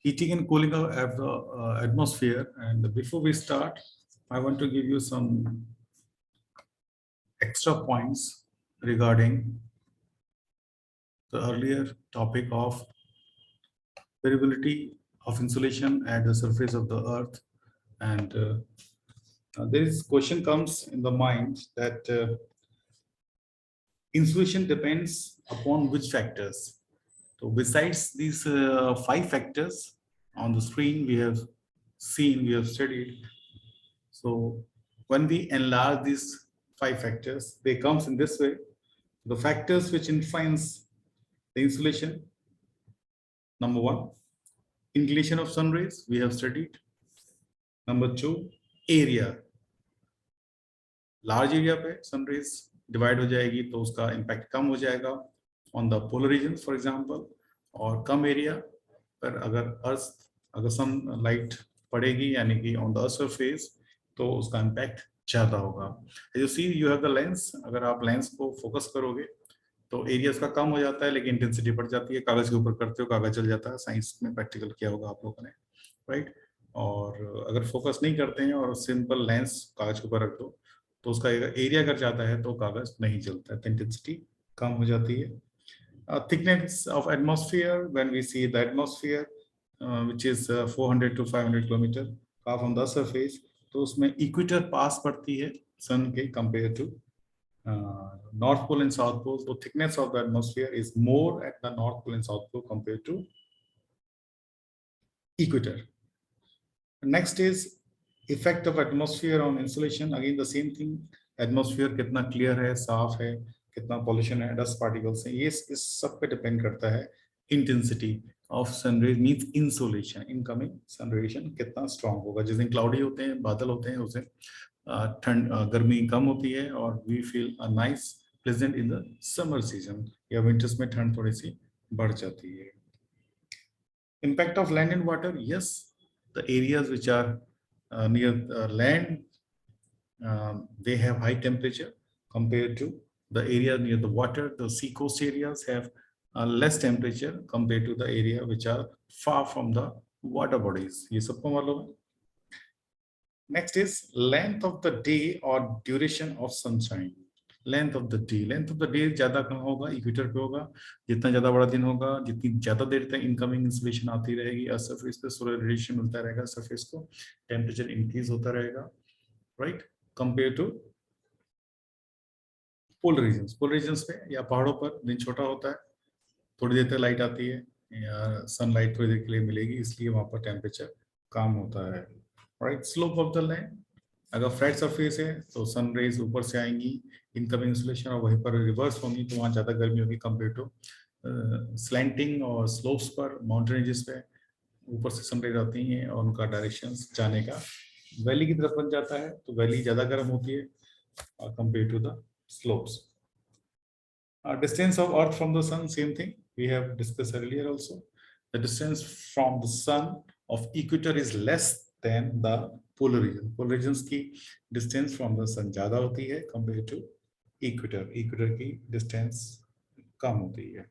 heating and cooling of the atmosphere. And before we start, I want to give you some extra points regarding the earlier topic of variability of insulation at the surface of the earth. And this question comes in the mind that insulation depends upon which factors. So besides these 5 factors on the screen, we have seen, we have studied. So when we enlarge these 5 factors, they comes in this way. The factors which influence the insulation: number 1, inclination of sun rays, we have studied. Number 2, area. Large area पे sun rays divide हो जाएगी तो उसका impact कम हो जाएगा on the polar reason for example, और कम area पर अगर सन लाइट पड़ेगी यानी कि ऑन द अर्थ सरफेस तो उसका इम्पैक्ट ज़्यादा होगा। You see you have the lens, अगर आप लेंस को फोकस करोगे तो एरिया उसका कम हो जाता है लेकिन इंटेंसिटी बढ़ जाती है। कागज़ के ऊपर करते हो, कागज़ जल जाता है, साइंस में प्रैक्टिकल किया होगा आप लोगों ने, राइट। और अगर फोकस नहीं करते हैं और सिंपल लेंस कागज़ के ऊपर रख दो तो उसका एरिया अगर जाता है तो कागज नहीं जलता है, तो इंटेंसिटी कम हो जाती है। Thickness of atmosphere, when we see the atmosphere which is 400 to 500 kilometre for from the surface, तो उसमें इक्वेटर पास पड़ती है सन के compare to north pole and south pole. तो thickness of the atmosphere is more at the north pole and south pole compare to equator. Next is effect of atmosphere on insulation, again the same thing, atmosphere कितना clear है, साफ है, कितना pollution है, dust particles हैं, ये इस सब पे डिपेंड करता है intensity of sunrays means insolation, incoming sun radiation कितना स्ट्रांग होगा। जिस दिन क्लाउडी होते हैं, बादल होते हैं, उस दिन ठंड गर्मी कम होती है और we feel a nice pleasant in the summer season, या विंटर्स में ठंड थोड़ी सी बढ़ जाती है। Impact of land and water, yes, the areas which are near land, they have high temperature compared to the area near the water. The sea coast areas have less temperature compared to the area which are far from the water bodies. ये सबको मालूम है। Next is length of the day or duration of sunshine. Length of the day, length of the day ज्यादा कम होगा, equator पे होगा। जितना ज्यादा बड़ा दिन होगा, जितनी ज्यादा देर तक इनकमिंग इंसुलेशन आती रहेगी, सरफेस पे सोलर रेडिएशन मिलता रहेगा, सरफेस को टेम्परेचर इंक्रीज होता रहेगा, right, compare to polar regions. Polar regions पे या पहाड़ों पर दिन छोटा होता है, थोड़ी देर तक लाइट आती है या सनलाइट थोड़ी देर के लिए मिलेगी, इसलिए वहां पर टेम्परेचर कम होता है, right. Slope of the land, अगर फ्लैट सरफेस है तो सन रेज ऊपर से आएंगी, इनकमिंग इंसुलेशन, और वहीं पर रिवर्स होंगी तो वहाँ ज़्यादा गर्मी होगी कंपेयर टू स्लैंटिंग और स्लोप्स पर, माउंटेन रेंजेस पे ऊपर से सन रेज आती हैं और उनका डायरेक्शन जाने का वैली की तरफ बन जाता है, तो वैली ज़्यादा गर्म होती है compare to the slopes. Distance of earth from the sun, same thing we have discuss earlier also. The distance from the sun of equator is less than the polar region. Polar regions की distance from the sun ज्यादा होती है compare to equator, equator की distance कम होती है।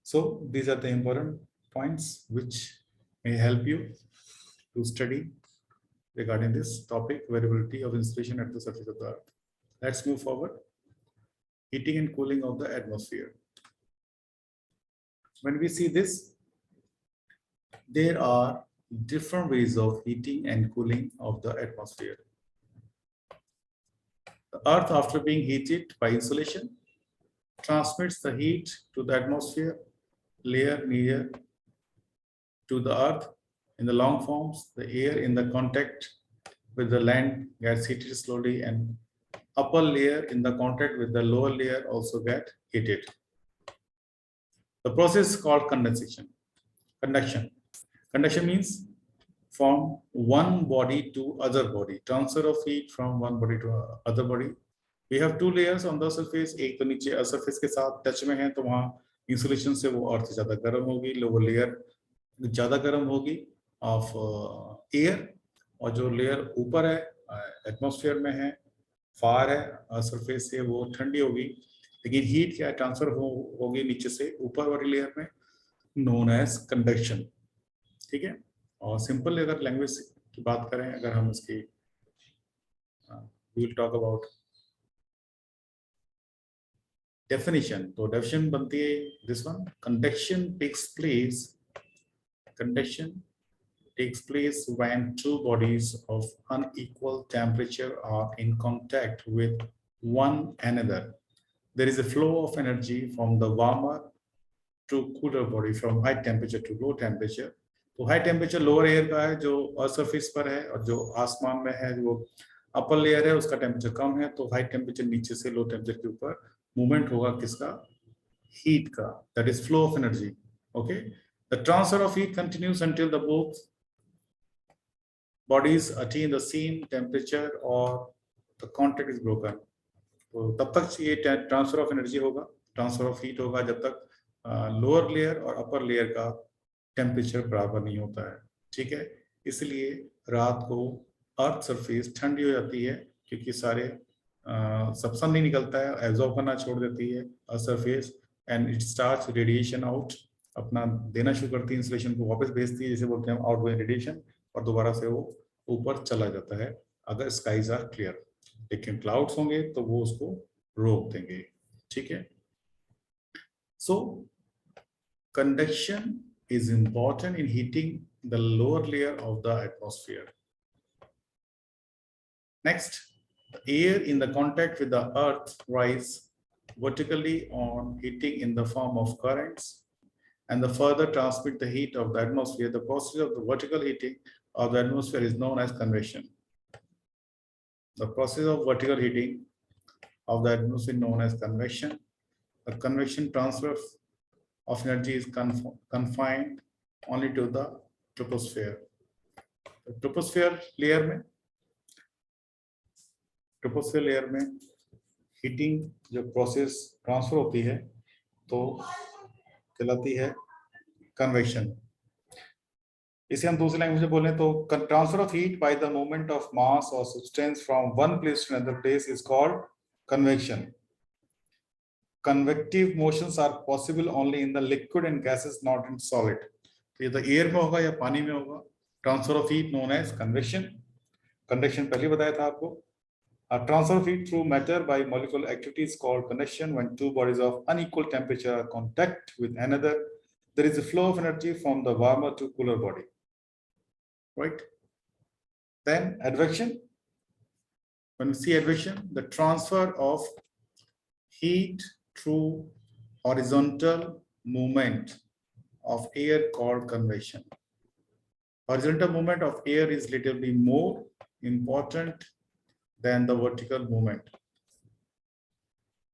So these are the important points which may help you to study regarding this topic, variability of insulation at the surface of the earth. Let's move forward. Heating and cooling of the atmosphere. When we see this, there are different ways of heating and cooling of the atmosphere. The earth, after being heated by insulation, transmits the heat to the atmosphere layer near to the earth. In the long forms, the air in the contact with the land gets heated slowly, and upper layer in the contact with the lower layer also get heated. The process is called condensation. Conduction means from one body to other body, transfer of heat from one body to other body. We have two layers on the surface. एक तो नीचे surface के साथ touch में है तो वहाँ insulation से वो अर्थ ज्यादा गर्म होगी, लोअर लेयर ज्यादा गर्म होगी ऑफ एयर, और जो लेयर ऊपर है एटमॉस्फेयर में है, फार है सरफेस से, वो ठंडी होगी। लेकिन हीट क्या ट्रांसफर होगी नीचे से ऊपर वाली लेयर में, नोन एज कंडक्शन। ठीक है। और सिंपल अगर लैंग्वेज की बात करें, अगर हम इसकी we will talk about definition, तो डेफिनेशन बनती है this one, convection takes place when two bodies of unequal temperature are in contact with one another. There is a flow of energy from the warmer to cooler body, from high temperature to low temperature. तो high temperature lower air का है जो earth surface पर है, और जो आसमान में है जो अपर लेयर है उसका टेम्परेचर कम है, तो हाई टेम्परेचर नीचे से लो टेम्परेचर के ऊपर मूवमेंट होगा किसका, हीट का, that is flow of energy. Okay, the transfer of heat continues until the both bodies attain the same temperature or the contact is broken. तो तब तक ये ट्रांसफर ऑफ एनर्जी होगा, ट्रांसफर ऑफ हीट होगा जब तक lower layer और upper layer का टेम्परेचर बराबर नहीं होता है। ठीक है, इसलिए रात को अर्थ सरफेस ठंडी हो जाती है क्योंकि सारे सब सन नहीं निकलता है, एब्जॉर्ब करना छोड़ देती है earth surface, and it starts radiation out, अपना देना शुरू करती है, इंसुलेशन को वापस भेजती है, जिसे बोलते हैं आउटगोइंग रेडिएशन, और दोबारा से वो ऊपर चला जाता है अगर स्काईज आर क्लियर। लेकिन क्लाउड्स होंगे तो वो उसको रोक देंगे। ठीक है, सो convection is important in heating the lower layer of the atmosphere. Next, the air in the contact with the earth rise vertically on heating in the form of currents and the further transmit the heat of the atmosphere. The process of the vertical heating of the atmosphere is known as convection. The process of vertical heating of the atmosphere is known as convection. The convection transfer of energy is confined only to the troposphere. The troposphere layer में heating जो process transfer होती है तो कहलाती है convection. इसे हम दूसरी लैंग्वेज में बोलें तो transfer of heat by the movement of mass और substance from one place to another place is called convection. Convective motions are possible only in the liquid and gases, not in solid. तो ये तो air में होगा या पानी में होगा। Transfer of heat known as convection. Conduction पहले बताया था आपको। Transfer of heat through matter by molecular activity is called conduction when two bodies of unequal temperature are contact with another, there is a flow of energy from the warmer to cooler body, right? Then advection, when we see advection, the transfer of heat through horizontal movement of air called convection. Horizontal movement of air is relatively more important than the vertical movement.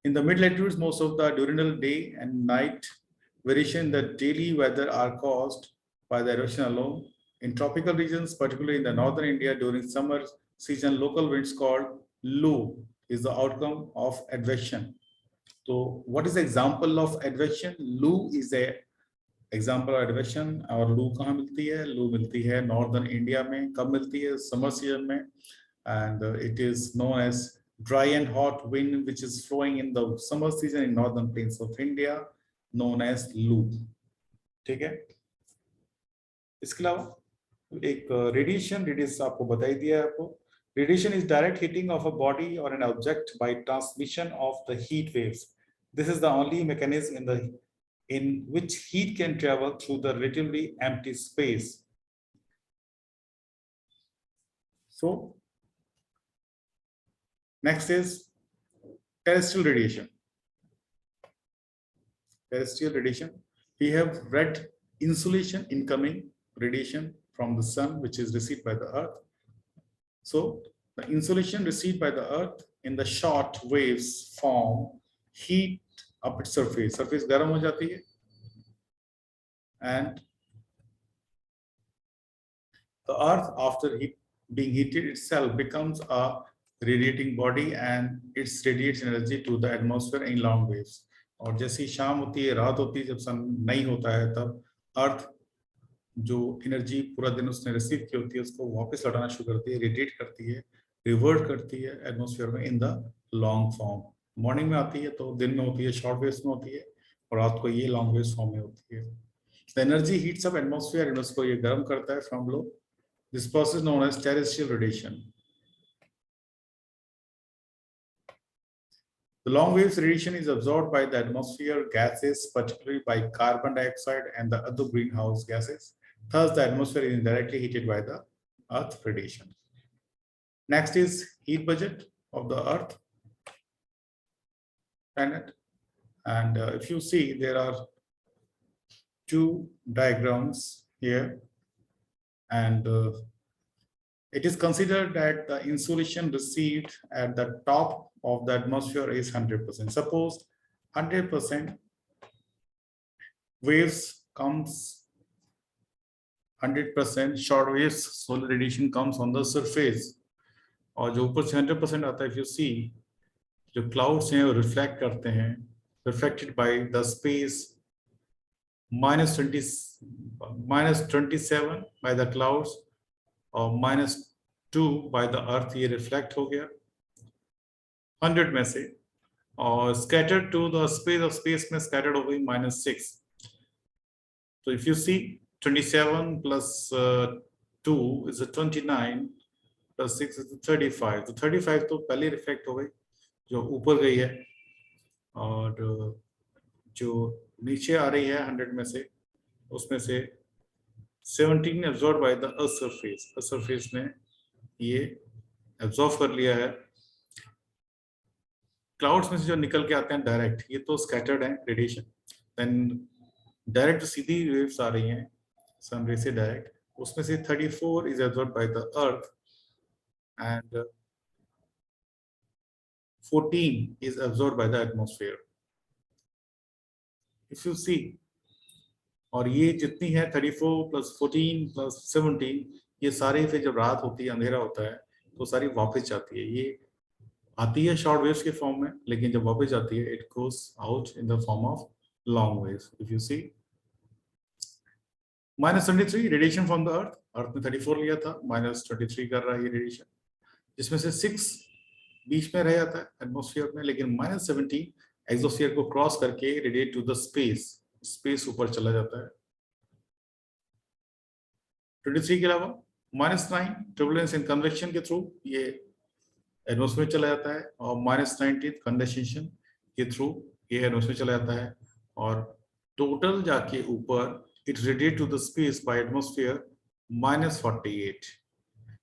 In the mid-latitudes, most of the diurnal day and night variation in the daily weather are caused by the erosion alone. In tropical regions, particularly in the northern India, during summer season, local winds called Lu is the outcome of advection. So what is the example of advection? Lu is a example of advection। और लू कहाँ मिलती है? लू मिलती है northern India में। कब मिलती है? समर सीजन में। and it is known as dry and hot wind which is flowing in the summer season in northern plains of India, known as Lu। ठीक है, इसके अलावा एक रेडिएशन आपको बताई दिया है आपको। Radiation is direct heating of a body or an object by transmission of the heat waves. This is the only mechanism in which heat can travel through the relatively empty space. So, next is terrestrial radiation. Terrestrial radiation, we have red insolation incoming radiation from the sun, which is received by the earth. So the insolation received by the earth in the short waves form heat up its surface. Surface गर्म हो जाती है, and the earth after being heated itself becomes a radiating body and it radiates energy to the atmosphere in long waves. और जैसी शाम होती है, रात होती है, जब सन नहीं होता है, तब अर्थ जो एनर्जी पूरा दिन उसने रिसीव की होती है उसको वापस लौटाना शुरू करती है, रेडिएट करती है, रिवर्ट करती है एटमॉस्फेयर में in the long form. Morning में आती है तो दिन में होती है शॉर्ट वेव्स में होती है, और रात को ये लॉन्ग वेव्स फॉर्म में होती है। The energy heats up atmosphere and उसको ये गर्म करता है from below. This process is known as terrestrial radiation. The long waves radiation is absorbed by the atmosphere gases, particularly by carbon dioxide and the other greenhouse gases. Thus, the atmosphere is indirectly heated by the Earth radiation. Next is heat budget of the Earth planet. And if you see, there are two diagrams here. And it is considered that the insolation received at the top of the atmosphere is 100%. Suppose 100% waves comes, 100% short waves solar radiation comes on the surface. और जो ऊपर से 100% आता है, if you see, जो clouds हैं वो reflect करते हैं, reflected by the space -27 by the clouds और -2 by the earth, ये reflect हो गया 100 में से, और scattered to the space of space में scattered हो गई -6. So if you see 27 plus 2 is a 29 plus 6 is a 35. तो 35 तो पहले रिफ्लेक्ट हो गई जो ऊपर गई है, और जो नीचे आ रही है 100 में से, उसमें से 17 absorb by the earth surface. Earth surface ने ये एब्जॉर्ब कर लिया है. क्लाउड्स में से जो निकल के आते हैं डायरेक्ट, ये तो स्कैटर्ड है रेडिएशन. देन डायरेक्ट सीधी वेव्स आ रही हैं सन रे से डायरेक्ट, उसमें से 34 is absorb by the earth and 14 is absorbed by the atmosphere. If you see, और ये जितनी है 34 plus 14 plus 17, ये सारे फिर जब रात होती है, अंधेरा होता है, तो सारी वापस जाती है. ये आती है शॉर्ट वेव्स के फॉर्म में, लेकिन जब वापस जाती है it goes out in the form of long waves. If you see, -23 radiation from the earth. Earth ने 34 लिया था, -23 कर रहा है ये रेडिएशन, जिसमें से 6 बीच में रह जाता है एटमॉस्फेयर में, लेकिन -17 एक्सोस्फीयर को क्रॉस करके रेडिएट टू द स्पेस ऊपर चला जाता है. 23 के अलावा -9 टर्बुलेंस इन कन्वेक्शन के थ्रू ये एटमॉस्फेयर चला जाता है, और -19 कंडेंसेशन के थ्रू ये एटमॉस्फेयर चला जाता है, और टोटल जाके ऊपर it radiate to the space by atmosphere -48.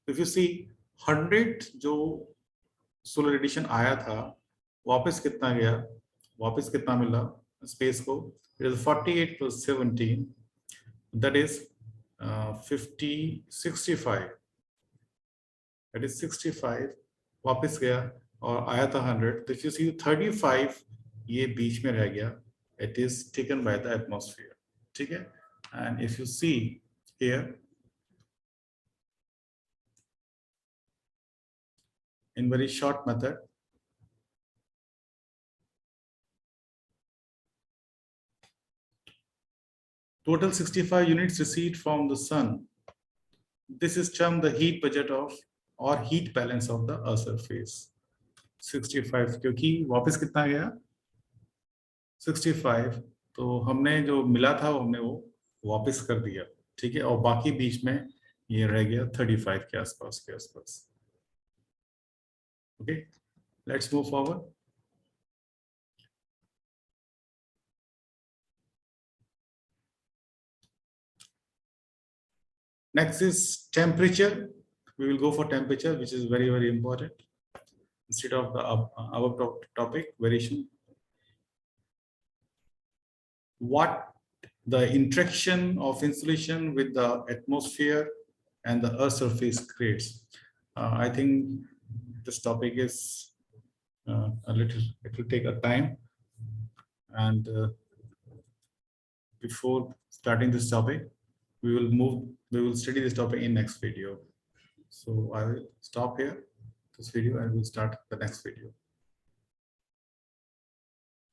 If you see 100 जो सोलर रेडिएशन आया था, वापस कितना गया, वापस कितना मिला स्पेस को, it is 48 plus 17, that is 65, that is 65 वापस गया, और आया था 100. तो if you see 35 ये बीच में रह गया, it is taken by the atmosphere. ठीक है. And if you see here in very short method, total 65 units received from the sun. This is termed the heat budget of or heat balance of the earth surface. 65 क्योंकि वापस कितना गया 65, तो हमने जो मिला था हमने वो वापस कर दिया. ठीक है. और बाकी बीच में ये रह गया 35 के आसपास. Okay, let's move forward. Next is temperature. We will go for temperature, which is very, very important instead of the above topic variation. What the interaction of insulation with the atmosphere and the earth surface creates. I think this topic is it will take a time, and before starting this topic, we will study this topic in next video. So I will stop here this video and we'll start the next video.